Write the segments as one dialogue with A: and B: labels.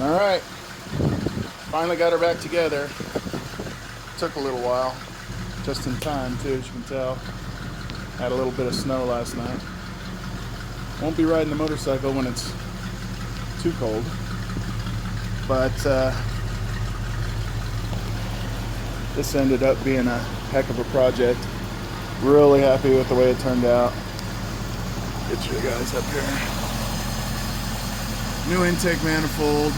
A: All right, finally got her back together. Took a little while, just in time too, as you can tell. Had a little bit of snow last night. Won't be riding the motorcycle when it's too cold, but this ended up being a heck of a project. Really happy with the way it turned out. Get you guys up here. New intake manifold.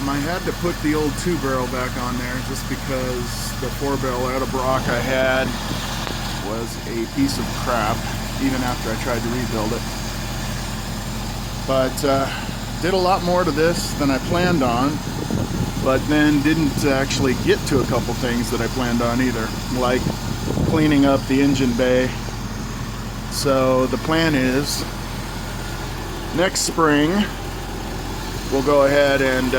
A: I had to put the old 2-barrel back on there just because the 4-barrel Edelbrock I had was a piece of crap, even after I tried to rebuild it. But did a lot more to this than I planned on, but then didn't actually get to a couple things that I planned on either, like cleaning up the engine bay. So the plan is next spring we'll go ahead and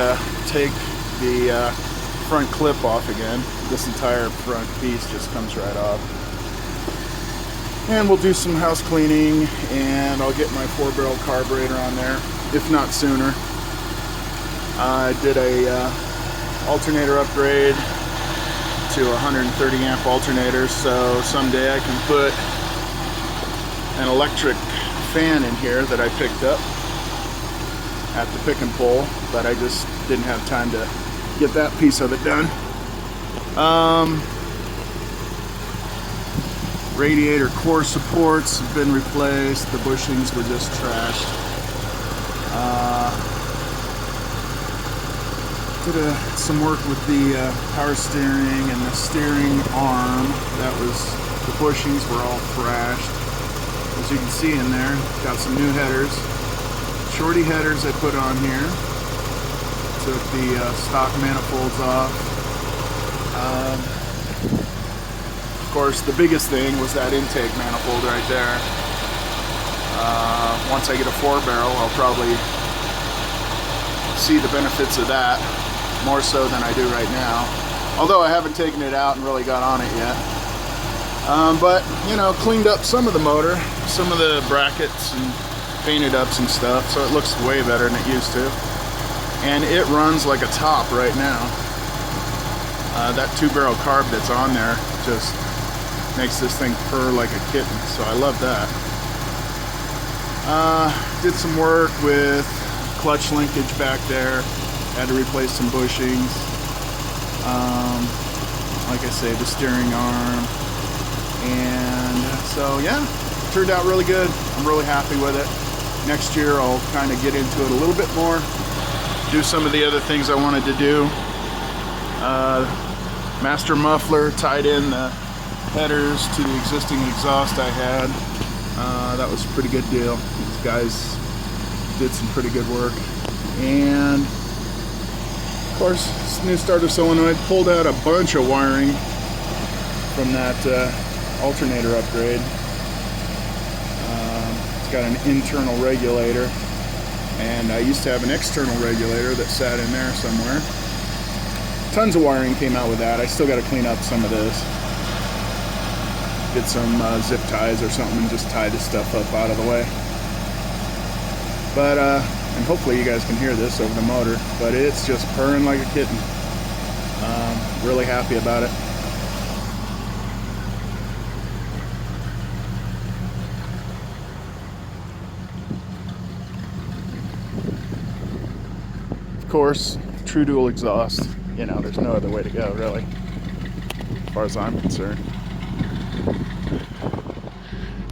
A: take the front clip off again. This entire front piece just comes right off. And we'll do some house cleaning, and I'll get my 4-barrel carburetor on there, if not sooner. I did a alternator upgrade to a 130 amp alternator, so someday I can put an electric fan in here that I picked up at the pick and pull, but I just didn't have time to get that piece of it done. Radiator core supports have been replaced. The bushings were just trashed. Did some work with the power steering and the steering arm. The bushings were all thrashed. As you can see in there, got some new headers. Shorty headers I put on here. Took the stock manifolds off. Of course, the biggest thing was that intake manifold right there. Once I get a 4-barrel, I'll probably see the benefits of that more so than I do right now. Although I haven't taken it out and really got on it yet. But, you know, cleaned up some of the motor, some of the brackets, and painted up some stuff, so it looks way better than it used to. And it runs like a top right now. That 2-barrel carb that's on there just makes this thing purr like a kitten, so I love that. Did some work with clutch linkage back there. Had to replace some bushings. Like I say, the steering arm. And so yeah, turned out really good. I'm really happy with it. Next year I'll kind of get into it a little bit more, do some of the other things I wanted to do. Master muffler, tied in the headers to the existing exhaust I had. That was a pretty good deal. These guys did some pretty good work. And of course, this new starter solenoid, pulled out a bunch of wiring from that alternator upgrade. It's got an internal regulator, and I used to have an external regulator that sat in there somewhere. Tons of wiring came out with that. I still got to clean up some of this. Get some zip ties or something and just tie this stuff up out of the way. But and hopefully you guys can hear this over the motor, but it's just purring like a kitten. Really happy about it. Of course, true dual exhaust. You know, there's no other way to go, really, as far as I'm concerned.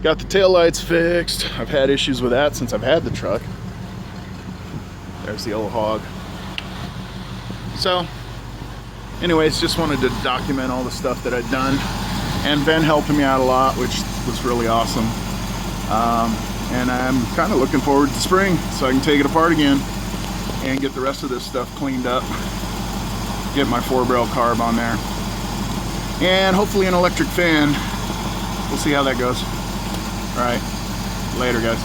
A: Got the taillights fixed. I've had issues with that since I've had the truck. There's the old hog. So, anyways, just wanted to document all the stuff that I'd done. And Ben helping me out a lot, which was really awesome. And I'm kind of looking forward to spring so I can take it apart again and get the rest of this stuff cleaned up. Get my 4-barrel carb on there. And hopefully an electric fan. We'll see how that goes. All right, later guys.